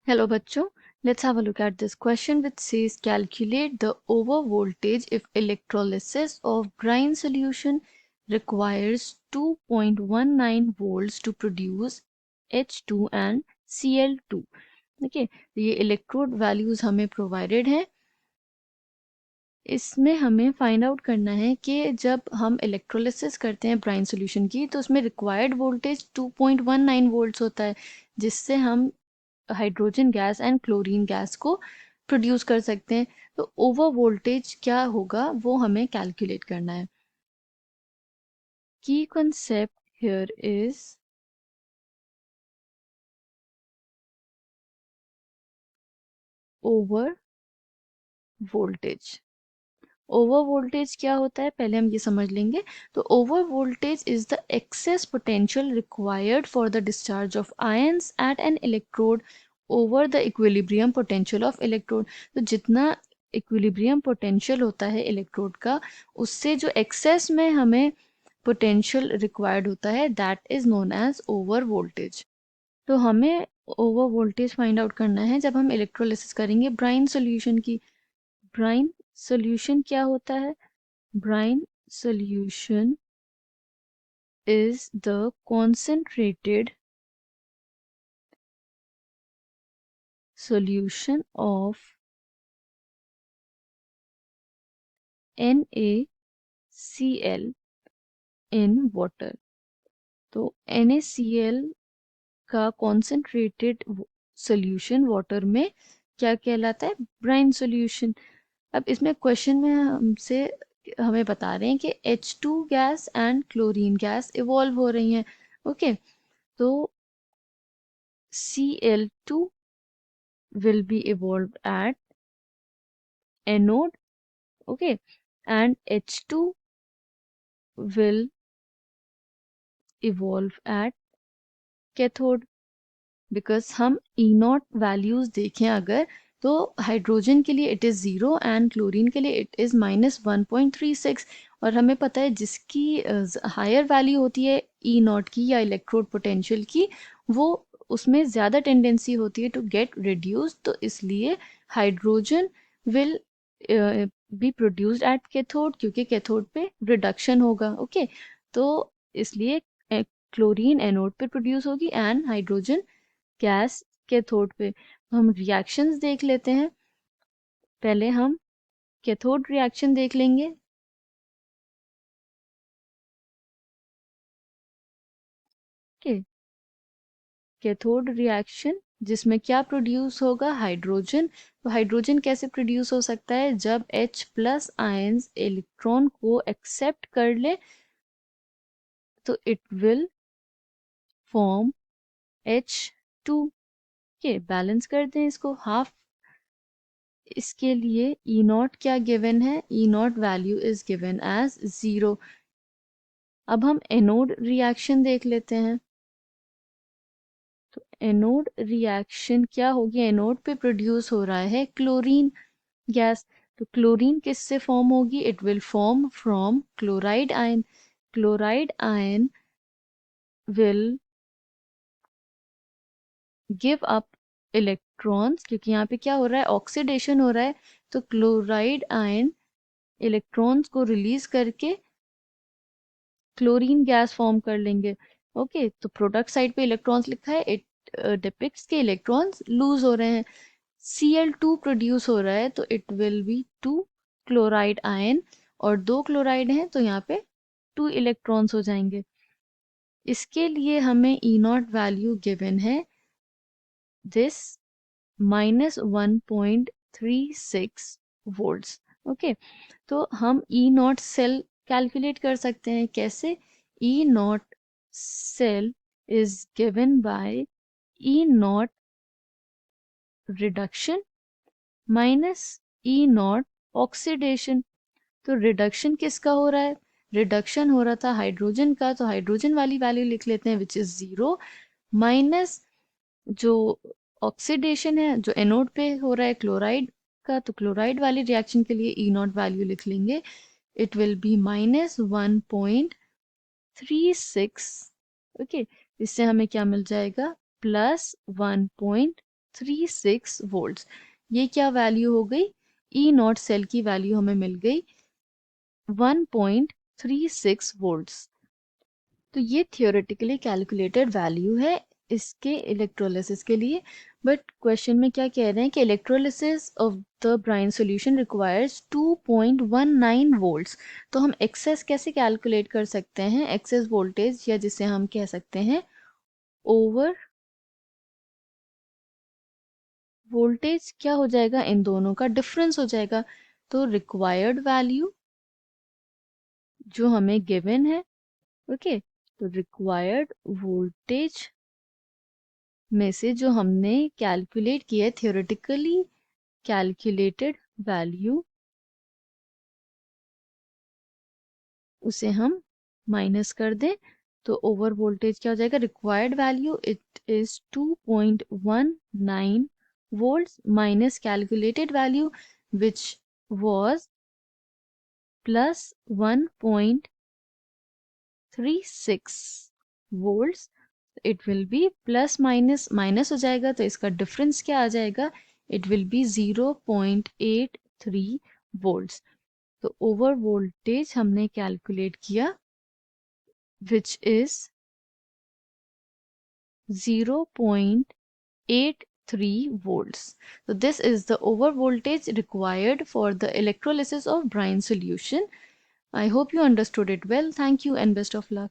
Hello बच्चों, let's have a look at this question which says calculate the over voltage if electrolysis of brine solution requires 2.19 volts to produce H2 and Cl2. देखिए ये electrode values हमें provided हैं। इसमें हमें find out करना है कि जब हम इलेक्ट्रोलिसिस करते हैं ब्राइन सॉल्यूशन की तो उसमें रिक्वायर्ड वोल्टेज 2.19 वोल्ट्स होता है, जिससे हम hydrogen gas and chlorine gas को प्रोड्यूस कर सकते हैं। तो ओवर वोल्टेज क्या होगा वो हमें कैलकुलेट करना है। की concept here is over voltage. Over voltage क्या होता है पहले हम ये समझ लेंगे। तो over voltage is the excess potential required for the discharge of ions at an electrode over the equilibrium potential of electrode. तो जितना इक्विलिब्रियम पोटेंशियल होता है इलेक्ट्रोड का, उससे जो एक्सेस में हमें पोटेंशियल रिक्वायर्ड होता है that is known as over voltage. तो हमें ओवर वोल्टेज फाइंड आउट करना है जब हम इलेक्ट्रोलिसिस करेंगे ब्राइन सॉल्यूशन की। ब्राइन सॉल्यूशन क्या होता है? Brine solution is the concentrated solution of NaCl in water। तो NaCl का concentrated solution water में क्या कहलाता है? Brine solution. अब इसमें क्वेश्चन में हमसे हमें बता रहे हैं कि H2 gas and chlorine gas evolve हो रही हैं। ओके, तो Cl2 will be evolved at anode, okay, and H2 will evolve at cathode। Because हम ई नॉट वैल्यूज देखें अगर, तो हाइड्रोजन के लिए इट इज़ 0 एंड क्लोरीन के लिए इट इज़ -1.36। और हमें पता है जिसकी हायर वैल्यू होती है ई नॉट की या इलेक्ट्रोड पोटेंशियल की, वो उसमें ज़्यादा टेंडेंसी होती है टू गेट रिड्यूस। तो इसलिए hydrogen will be produced at cathode, क्योंकि कैथोड पे रिडक्शन होगा। ओके, तो इसलिए क्लोरीन एनोड पे प्रोड्यूस होगी एंड हाइड्रोजन गैस कैथोड पे। हम रिएक्शंस देख लेते हैं। पहले हम कैथोड रिएक्शन देख लेंगे। ओके, कैथोड रिएक्शन जिसमें क्या प्रोड्यूस होगा? हाइड्रोजन। तो हाइड्रोजन कैसे प्रोड्यूस हो सकता है? जब H प्लस आयंस इलेक्ट्रॉन को एक्सेप्ट कर ले तो इट विल फॉर्म H2। के बैलेंस करते हैं इसको हाफ। इसके लिए ई नॉट क्या गिवन है? E naught value is given as 0। अब हम एनोड रिएक्शन देख लेते हैं। तो एनोड रिएक्शन क्या होगी? एनोड पे प्रोड्यूस हो रहा है क्लोरीन गैस। तो क्लोरीन किससे फॉर्म होगी? It will form from chloride ion. Chloride ion will give up electrons, क्योंकि यहाँ पे क्या हो रहा है? ऑक्सीडेशन हो रहा है। तो क्लोराइड आयन इलेक्ट्रॉन्स को रिलीज करके क्लोरीन गैस फॉर्म कर लेंगे। ओके, तो प्रोडक्ट साइड पे इलेक्ट्रॉन्स लिखा है, इट डिपिक्ट्स के इलेक्ट्रॉन्स लूज हो रहे हैं। Cl2 प्रोड्यूस हो रहा है तो it will be 2 chloride ion, और 2 क्लोराइड हैं तो यहाँ पे 2 इलेक्ट्रॉन्स हो जाएंगे। इसके लिए हमें ई नॉट वैल्यू गिवन है दिस -1.36 वोल्ट्स। ओके, तो हम ई नॉट सेल कैलकुलेट कर सकते हैं। कैसे? E naught cell is given by E naught reduction minus E naught oxidation. तो रिडक्शन किसका हो रहा है? रिडक्शन हो रहा था हाइड्रोजन का, तो हाइड्रोजन वाली वैल्यू लिख लेते हैं विच इज 0, माइनस जो ऑक्सीडेशन है जो एनोड पे हो रहा है क्लोराइड का, तो क्लोराइड वाली रिएक्शन के लिए ई नॉट वैल्यू लिख लेंगे। It will be -1.36। ओके, इससे हमें क्या मिल जाएगा? +1.36 0.36 वोल्ट्स। ये क्या वैल्यू हो गई? ई नॉट सेल की वैल्यू हमें मिल गई 1.36 वोल्ट्स। तो ये थियोरेटिकली कैलकुलेटेड वैल्यू है इसके इलेक्ट्रोलिसिस के लिए। बट क्वेश्चन में क्या कह रहे हैं कि electrolysis of the brine solution requires 2.19 volts. तो हम एक्सेस कैसे कैलकुलेट कर सकते हैं? एक्सेस वोल्टेज, या जिसे हम कह सकते हैं ओवर वोल्टेज, क्या हो जाएगा? इन दोनों का डिफरेंस हो जाएगा। तो रिक्वायर्ड वैल्यू जो हमें गिवन है, ओके, तो रिक्वायर्ड वोल्टेज में से जो हमने कैलकुलेट किया है थियोरेटिकली कैलकुलेटेड वैल्यू, उसे हम माइनस कर दें तो ओवर वोल्टेज क्या हो जाएगा? Required value it is 2.19 volts minus calculated value which was plus 1.36 volts. It will be plus minus minus हो जाएगा तो इसका डिफरेंस क्या आ जाएगा? It will be 0.83 volts. तो ओवर वोल्टेज हमने कैलकुलेट किया which is 0.83 volts. So this is the over voltage required for the electrolysis of brine solution. I hope you understood it well. Thank you and best of luck.